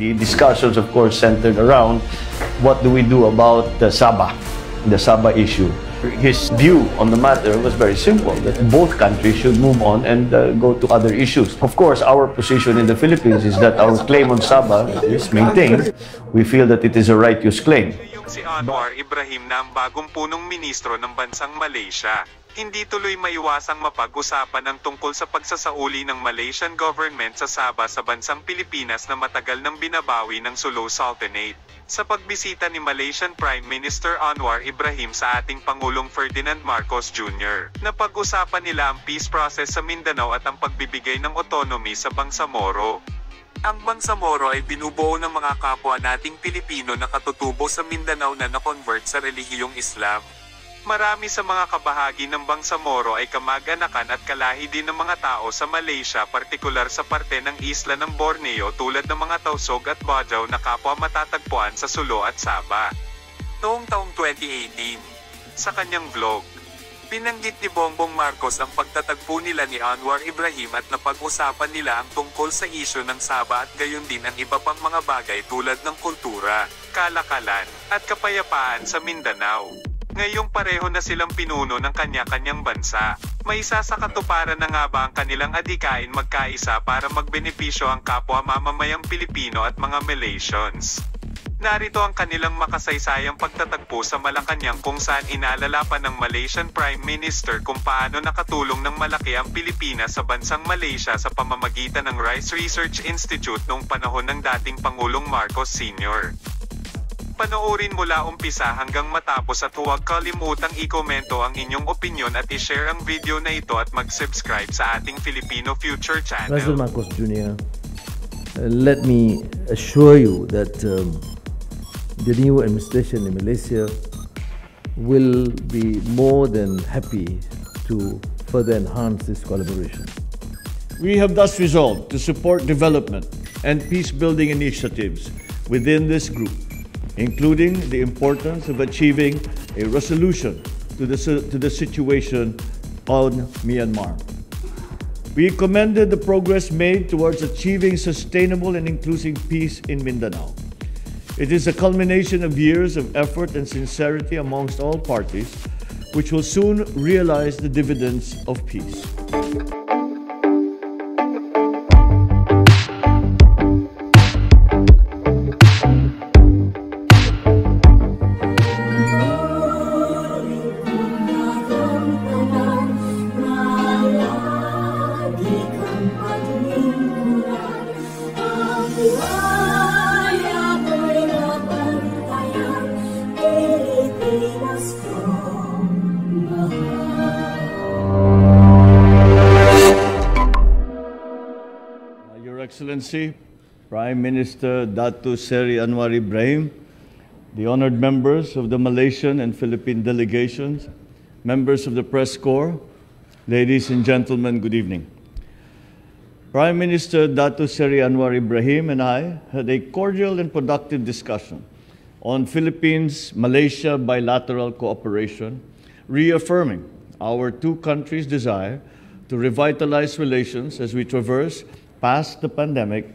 The discussions, of course, centered around what do we do about the Sabah issue. His view on the matter was very simple, that both countries should move on and go to other issues. Of course, our position in the Philippines is that our claim on Sabah is maintained. We feel that it is a righteous claim. Si Anwar Ibrahim na ang bagong punong ministro ng bansang Malaysia. Hindi tuloy maiwasang mapag-usapan ang tungkol sa pagsasauli ng Malaysian government sa Sabah sa bansang Pilipinas na matagal nang binabawi ng Sulu Sultanate. Sa pagbisita ni Malaysian Prime Minister Anwar Ibrahim sa ating Pangulong Ferdinand Marcos Jr., napag-usapan nila ang peace process sa Mindanao at ang pagbibigay ng autonomy sa Bangsamoro. Ang Bangsamoro ay binubuo ng mga kapwa nating Pilipino na katutubo sa Mindanao na na-convert sa relihiyong Islam. Marami sa mga kabahagi ng Bangsamoro ay kamag-anakan at kalahi din ng mga tao sa Malaysia, partikular sa parte ng isla ng Borneo tulad ng mga Tausug at Bajau na kapwa matatagpuan sa Sulu at Sabah. Noong taong 2018, sa kanyang vlog, binanggit ni Bongbong Marcos ang pagtatagpo nila ni Anwar Ibrahim at napag-usapan nila ang tungkol sa isyu ng Sabah at gayon din ang iba pang mga bagay tulad ng kultura, kalakalan, at kapayapaan sa Mindanao. Ngayong pareho na silang pinuno ng kanya-kanyang bansa, may isa sa katuparan na nga ba ang kanilang adhikain magkaisa para magbenepisyo ang kapwa mamamayang Pilipino at mga Malaysians. Narito ang kanilang makasaysayang pagtatagpo sa Malacanang kung saan inalalapan ng Malaysian Prime Minister kung paano nakatulong ng malaki ang Pilipinas sa bansang Malaysia sa pamamagitan ng Rice Research Institute noong panahon ng dating Pangulong Marcos Sr. Panoorin mula umpisa hanggang matapos at huwag kalimutang i-komento ang inyong opinion at i-share ang video na ito at mag-subscribe sa ating Filipino Future Channel. President Marcos Jr., let me assure you that the new administration in Malaysia will be more than happy to further enhance this collaboration. We have thus resolved to support development and peace-building initiatives within this group, including the importance of achieving a resolution to the situation on Myanmar. We commended the progress made towards achieving sustainable and inclusive peace in Mindanao. It is a culmination of years of effort and sincerity amongst all parties, which will soon realize the dividends of peace. Excellency, Prime Minister Datuk Seri Anwar Ibrahim, the honored members of the Malaysian and Philippine delegations, members of the press corps, ladies and gentlemen, good evening. Prime Minister Datuk Seri Anwar Ibrahim and I had a cordial and productive discussion on Philippines-Malaysia bilateral cooperation, reaffirming our two countries' desire to revitalize relations as we traverse past the pandemic,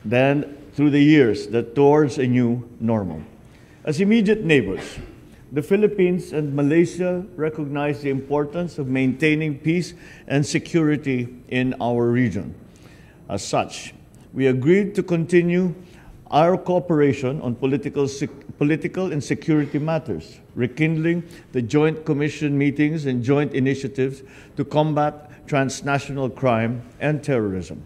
then through the years that towards a new normal. As immediate neighbors, the Philippines and Malaysia recognize the importance of maintaining peace and security in our region. As such, we agreed to continue our cooperation on political and security matters, rekindling the joint commission meetings and joint initiatives to combat transnational crime and terrorism.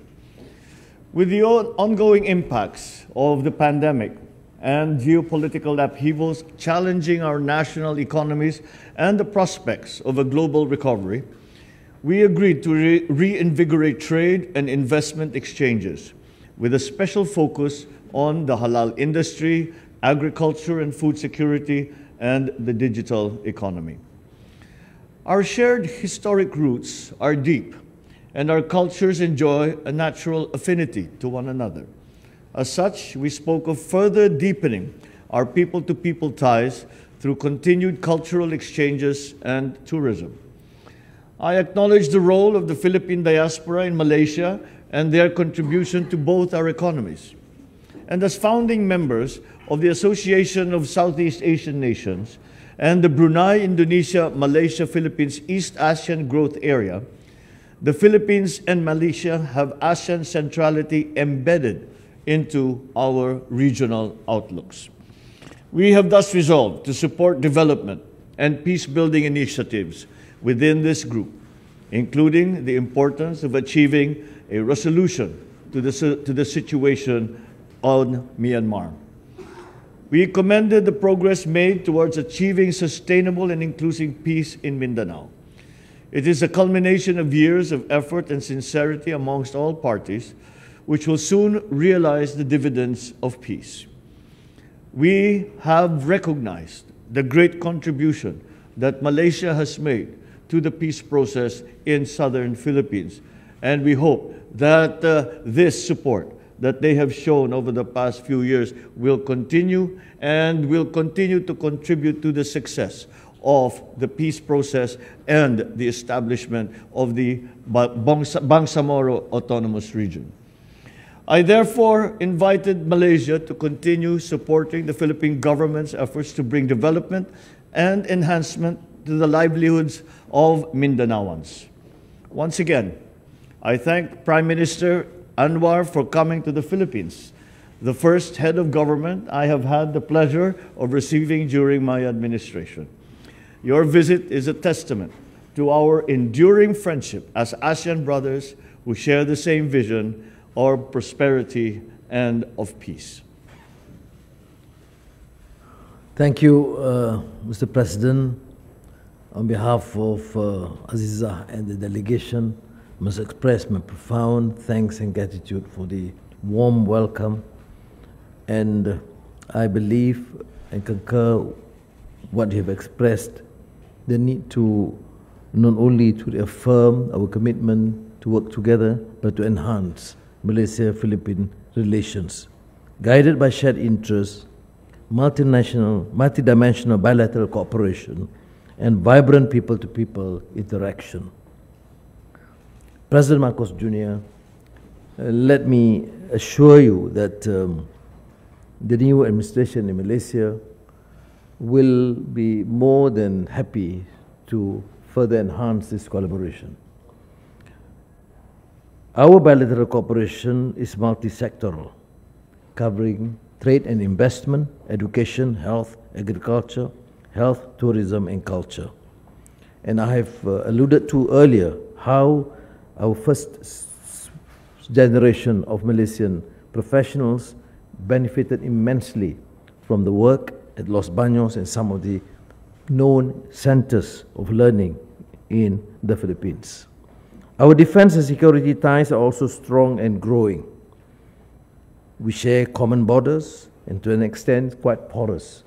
With the ongoing impacts of the pandemic and geopolitical upheavals challenging our national economies and the prospects of a global recovery, we agreed to reinvigorate trade and investment exchanges with a special focus on the halal industry, agriculture and food security, and the digital economy. Our shared historic roots are deep, and our cultures enjoy a natural affinity to one another. As such, we spoke of further deepening our people-to-people ties through continued cultural exchanges and tourism. I acknowledge the role of the Philippine diaspora in Malaysia and their contribution to both our economies. and as founding members of the Association of Southeast Asian Nations and the Brunei, Indonesia, Malaysia, Philippines East Asian Growth Area, the Philippines and Malaysia have ASEAN centrality embedded into our regional outlooks. We have thus resolved to support development and peace-building initiatives within this group, including the importance of achieving a resolution to the situation on Myanmar. We commended the progress made towards achieving sustainable and inclusive peace in Mindanao. It is a culmination of years of effort and sincerity amongst all parties, which will soon realize the dividends of peace. We have recognized the great contribution that Malaysia has made to the peace process in southern Philippines, and we hope that this support that they have shown over the past few years will continue and will continue to contribute to the success of the peace process and the establishment of the Bangsamoro Autonomous Region. I therefore invited Malaysia to continue supporting the Philippine government's efforts to bring development and enhancement to the livelihoods of Mindanaoans. Once again, I thank Prime Minister Anwar for coming to the Philippines, the first head of government I have had the pleasure of receiving during my administration. Your visit is a testament to our enduring friendship as ASEAN brothers who share the same vision of prosperity and of peace. Thank you, Mr. President. On behalf of Aziza and the delegation, I must express my profound thanks and gratitude for the warm welcome. And I believe and concur what you have expressed, the need to not only to reaffirm our commitment to work together, but to enhance Malaysia-Philippine relations, guided by shared interests, multidimensional bilateral cooperation, and vibrant people-to-people interaction. President Marcos Jr., let me assure you that the new administration in Malaysia will be more than happy to further enhance this collaboration. Our bilateral cooperation is multi-sectoral, covering trade and investment, education, health, agriculture, health, tourism, and culture. And I have alluded to earlier how our first generation of Malaysian professionals benefited immensely from the work at Los Baños and some of the known centers of learning in the Philippines. Our defense and security ties are also strong and growing. We share common borders and to an extent quite porous.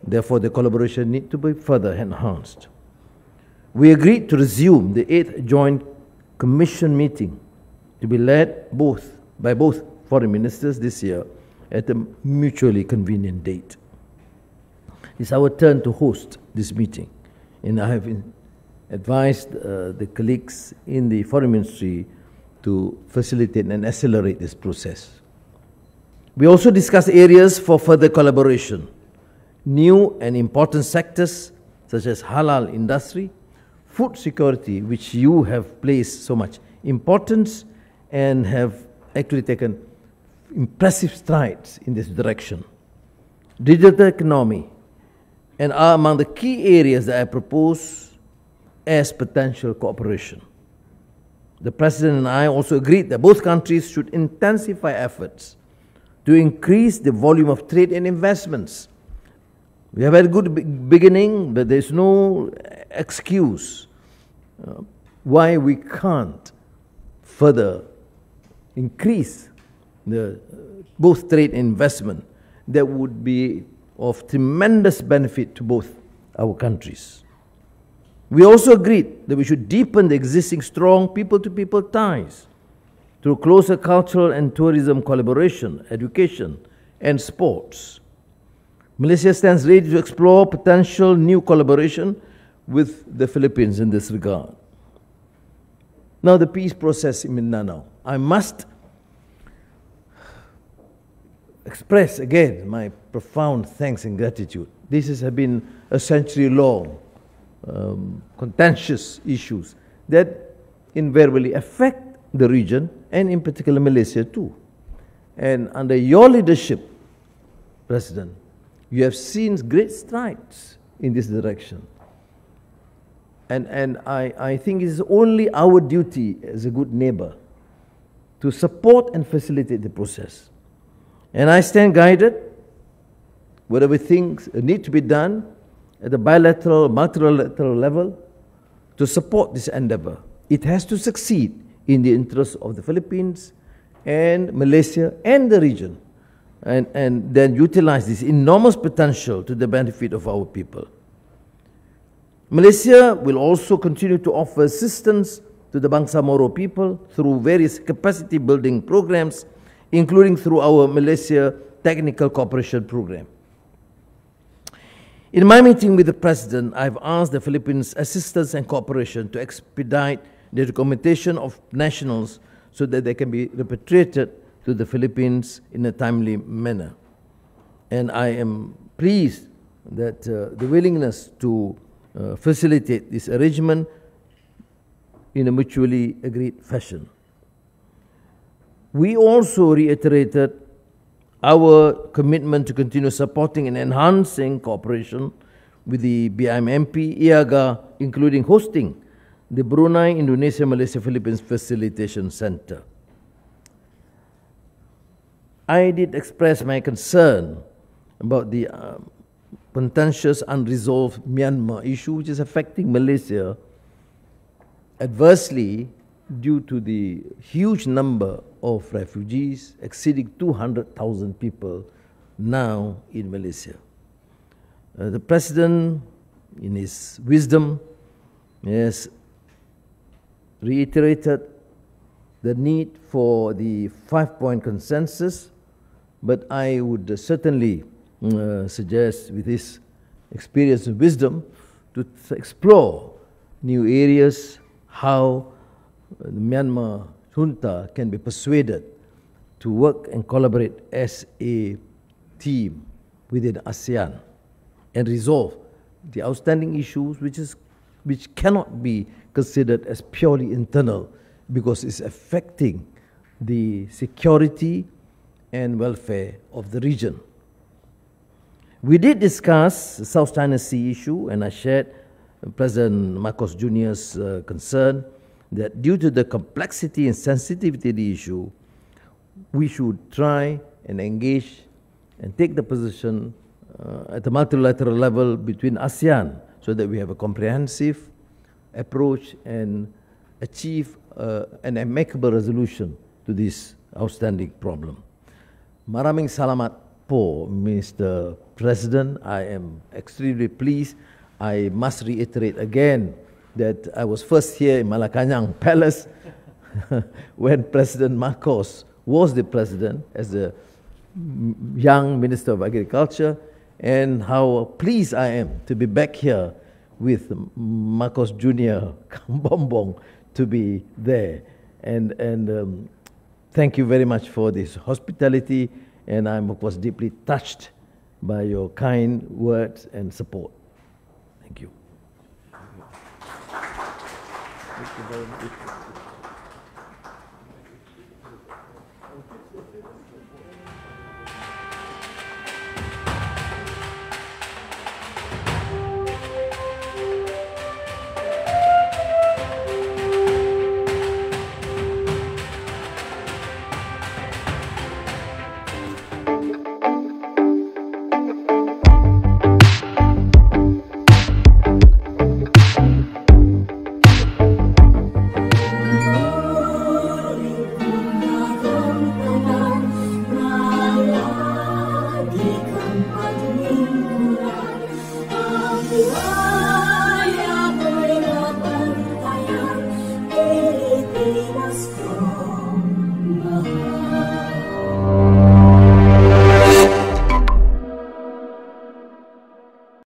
Therefore, the collaboration needs to be further enhanced. We agreed to resume the 8th Joint Commission meeting to be led by both foreign ministers this year at a mutually convenient date. It's our turn to host this meeting, and I have advised the colleagues in the Foreign Ministry to facilitate and accelerate this process. We also discussed areas for further collaboration, new and important sectors such as halal industry, food security, which you have placed so much importance and have actually taken impressive strides in this direction. Digital economy, and are among the key areas that I propose as potential cooperation. The President and I also agreed that both countries should intensify efforts to increase the volume of trade and investments. We have had a good beginning, but there's no excuse why we can't further increase both trade and investment that would be of tremendous benefit to both our countries. We also agreed that we should deepen the existing strong people-to-people ties through closer cultural and tourism collaboration, education, and sports. Malaysia stands ready to explore potential new collaboration with the Philippines in this regard. Now, the peace process in Mindanao. I must express again my profound thanks and gratitude. This has been a century-long contentious issues that invariably affect the region and in particular Malaysia too. And under your leadership, President, you have seen great strides in this direction. And I think it is only our duty as a good neighbor to support and facilitate the process. And I stand guided, whatever things need to be done at the bilateral, multilateral level to support this endeavor. It has to succeed in the interest of the Philippines and Malaysia and the region, and then utilize this enormous potential to the benefit of our people. Malaysia will also continue to offer assistance to the Bangsa Moro people through various capacity building programs, including through our Malaysia Technical Cooperation Program. In my meeting with the President, I've asked the Philippines assistance and cooperation to expedite the documentation of nationals so that they can be repatriated to the Philippines in a timely manner. And I am pleased that the willingness to facilitate this arrangement in a mutually agreed fashion. We also reiterated our commitment to continue supporting and enhancing cooperation with the BIMMP, IAGA, including hosting the Brunei, Indonesia, Malaysia, Philippines Facilitation Center. I did express my concern about the contentious, unresolved Myanmar issue, which is affecting Malaysia adversely due to the huge number of refugees, exceeding 200,000 people now in Malaysia. The President, in his wisdom, has reiterated the need for the 5-point consensus, but I would certainly suggest, with his experience and wisdom, to explore new areas, how the Myanmar junta can be persuaded to work and collaborate as a team within ASEAN and resolve the outstanding issues which cannot be considered as purely internal because it's affecting the security and welfare of the region. We did discuss the South China Sea issue, and I shared President Marcos Jr.'s concern that due to the complexity and sensitivity of the issue, we should try and engage and take the position at the multilateral level between ASEAN so that we have a comprehensive approach and achieve an amicable resolution to this outstanding problem. Maraming salamat po, Mr. President. I am extremely pleased. I must reiterate again that I was first here in Malacañang Palace when President Marcos was the president as a young Minister of Agriculture, and how pleased I am to be back here with Marcos Jr. Bongbong to be there. And thank you very much for this hospitality, and I'm of course deeply touched by your kind words and support. Thank you. Thank you very much.